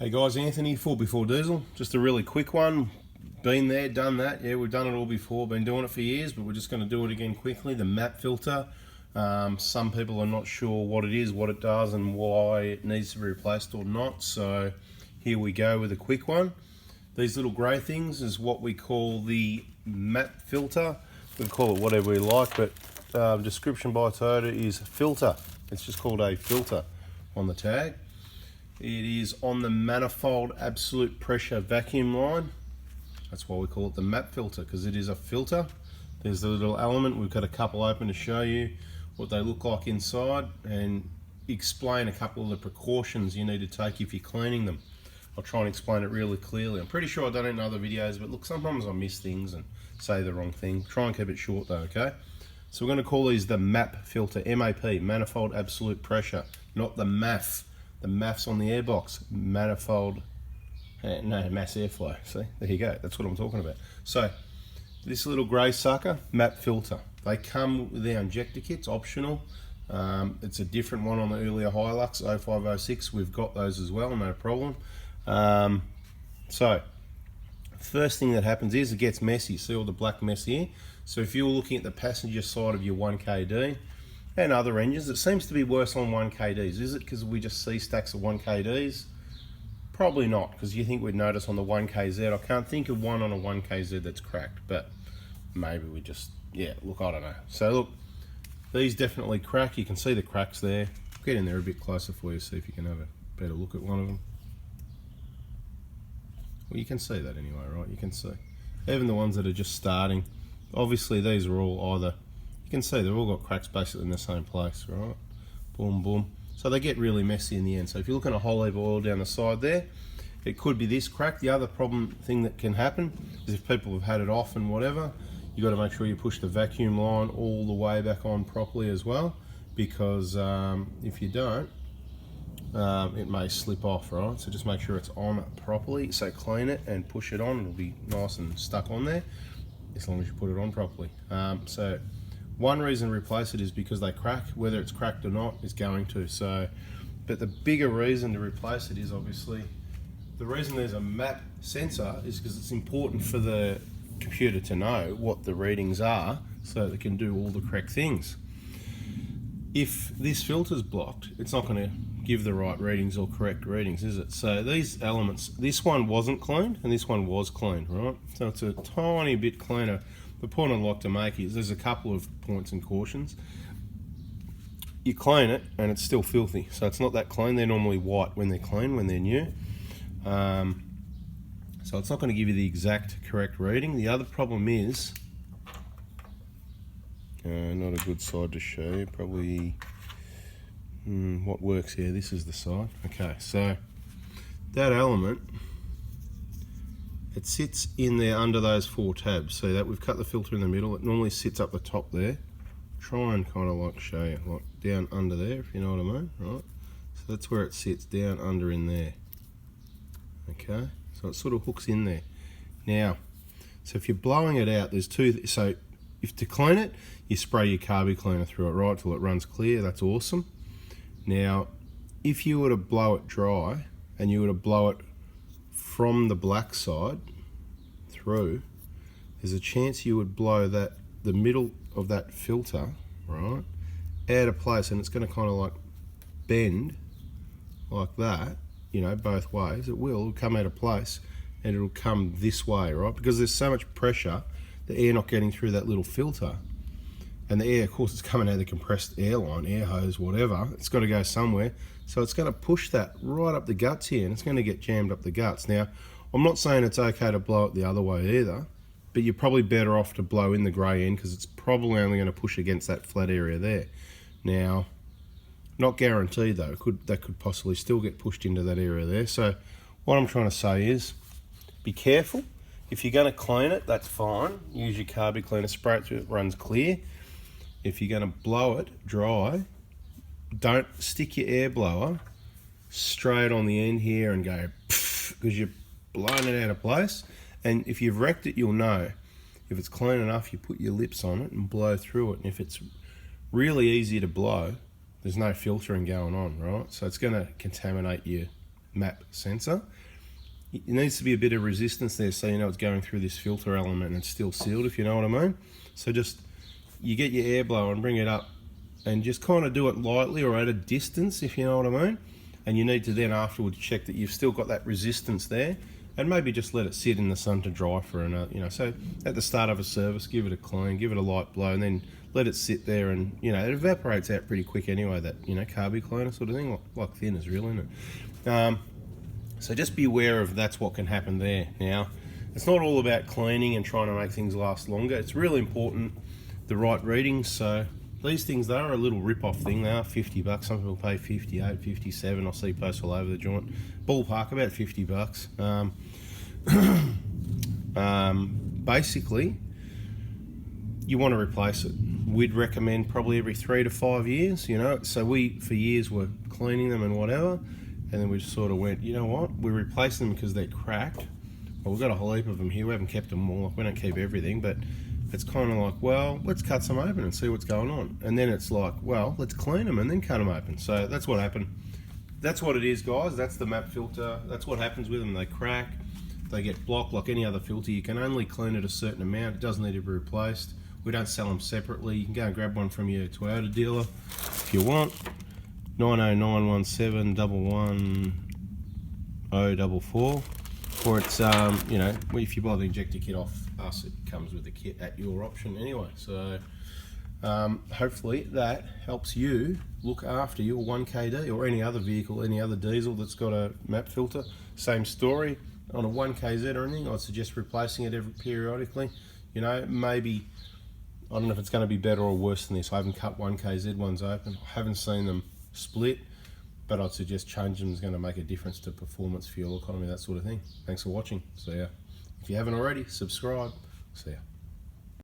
Hey guys, Anthony, 4x4 Diesel. Just a really quick one. Been there, done that. Yeah, we've done it all before. Been doing it for years, but we're just going to do it again quickly. The MAP filter. Some people are not sure what it is, what it does, and why it needs to be replaced or not. So here we go with a quick one. These little grey things is what we call the MAP filter. We can call it whatever we like, but description by Toyota is filter. It's just called a filter on the tag. It is on the manifold absolute pressure vacuum line. That's why we call it the MAP filter, because it is a filter. There's the little element. We've got a couple open to show you what they look like inside and explain a couple of the precautions you need to take if you're cleaning them. I'll try and explain it really clearly. I'm pretty sure I've done it in other videos, but look, sometimes I miss things and say the wrong thing. Try and keep it short though, okay? So we're going to call these the MAP filter, M-A-P, manifold absolute pressure, not the MAF. The MAF's on the airbox, manifold, no, mass airflow. See, there you go, that's what I'm talking about. So, this little grey sucker, MAP filter. They come with their injector kits, optional. It's a different one on the earlier Hilux 0506. We've got those as well, no problem. So, first thing that happens is it gets messy. See all the black mess here? So if you're looking at the passenger side of your 1KD, and other engines, it seems to be worse on 1KDs. Is it because we just see stacks of 1KDs? Probably not, because you think we'd notice on the 1KZ. I can't think of one on a 1KZ that's cracked, but maybe we just, yeah, look, I don't know. So look, these definitely crack. You can see the cracks there. Get in there a bit closer for you, see if you can have a better look at one of them. Well, you can see that anyway, right? You can see. Even the ones that are just starting, obviously these are all either, you can see they've all got cracks basically in the same place, right? Boom, boom. So they get really messy in the end. So if you're looking at a whole heap of oil down the side there, it could be this crack. The other thing that can happen is if people have had it off and whatever, you got to make sure you push the vacuum line all the way back on properly as well, because if you don't, it may slip off, right? So just make sure it's on properly. So clean it and push it on. It'll be nice and stuck on there as long as you put it on properly. So one reason to replace it is because they crack. Whether it's cracked or not is going to. So, but the bigger reason to replace it is obviously, the reason there's a MAP sensor is because it's important for the computer to know what the readings are so that it can do all the correct things. If this filter's blocked, it's not going to give the right readings or correct readings, is it? So these elements, this one wasn't cleaned and this one was cleaned, right? So it's a tiny bit cleaner. The point I'd like to make is there's a couple of points and cautions. You clean it and it's still filthy, so it's not that clean. They're normally white when they're clean, when they're new. So it's not going to give you the exact correct reading. The other problem is, not a good side to show you, probably what works here. This is the side. Okay, so that element, it sits in there under those 4 tabs. See that we've cut the filter in the middle. It normally sits up the top there. Try and kind of like show you, like down under there, if you know what I mean, right? So that's where it sits, down under in there. Okay, so it sort of hooks in there. Now, so if you're blowing it out, there's two. So if to clean it, you spray your carby cleaner through it, right, till it runs clear. That's awesome. Now, if you were to blow it dry and you were to blow it from the black side through, there's a chance you would blow that the middle of that filter, right, out of place, and it's going to kind of like bend like that, you know, both ways. It'll come out of place and it'll come this way, right, because there's so much pressure, the air not getting through that little filter, and the air, of course, is coming out of the compressed air line, air hose, whatever. It's got to go somewhere, so it's going to push that right up the guts here, and it's going to get jammed up the guts. Now, I'm not saying it's okay to blow it the other way either, but you're probably better off to blow in the grey end, because it's probably only going to push against that flat area there. Now, not guaranteed though, that could possibly still get pushed into that area there. So what I'm trying to say is, be careful. If you're going to clean it, that's fine. Use your carby cleaner, spray it through, it runs clear. If you're going to blow it dry, don't stick your air blower straight on the end here and go because you're blowing it out of place. And if you've wrecked it, you'll know. If it's clean enough, you put your lips on it and blow through it. And if it's really easy to blow, there's no filtering going on, right? So it's going to contaminate your MAP sensor. It needs to be a bit of resistance there so you know it's going through this filter element and it's still sealed, if you know what I mean. So just, you get your air blower and bring it up and just kind of do it lightly or at a distance, if you know what I mean. And you need to then afterwards check that you've still got that resistance there, and maybe just let it sit in the sun to dry for another, you know, so at the start of a service, give it a clean, give it a light blow, and then let it sit there, and, you know, it evaporates out pretty quick anyway, that, you know, carby cleaner sort of thing, like thinners really, isn't it? So just be aware of that's what can happen there. Now, it's not all about cleaning and trying to make things last longer. It's really important, the right readings. So these things, they are a little rip-off thing. They are $50. Some people pay 58, 57. I see posts all over the joint. Ballpark, about $50. Basically, you want to replace it. We'd recommend probably every 3 to 5 years, you know. So we, for years, were cleaning them and whatever, and then we just sort of went, you know what, we're replacing them because they're cracked. Well, we've got a whole heap of them here. We haven't kept them all. We don't keep everything, but it's kind of like, well, let's cut some open and see what's going on. And then it's like, well, let's clean them and then cut them open. So that's what happened. That's what it is, guys. That's the MAP filter. That's what happens with them. They crack, they get blocked like any other filter. You can only clean it a certain amount. It doesn't need to be replaced. We don't sell them separately. You can go and grab one from your Toyota dealer if you want. 90917 11044. Or it's, you know, if you buy the injector kit off us, it comes with the kit at your option anyway. So hopefully that helps you look after your 1KD or any other vehicle, any other diesel that's got a MAP filter. Same story on a 1KZ or anything. I'd suggest replacing it periodically. You know, maybe, I don't know if it's going to be better or worse than this. I haven't cut 1KZ ones open. I haven't seen them split, but I'd suggest changing them is going to make a difference to performance, fuel economy, that sort of thing. Thanks for watching. See ya. If you haven't already, subscribe. See ya.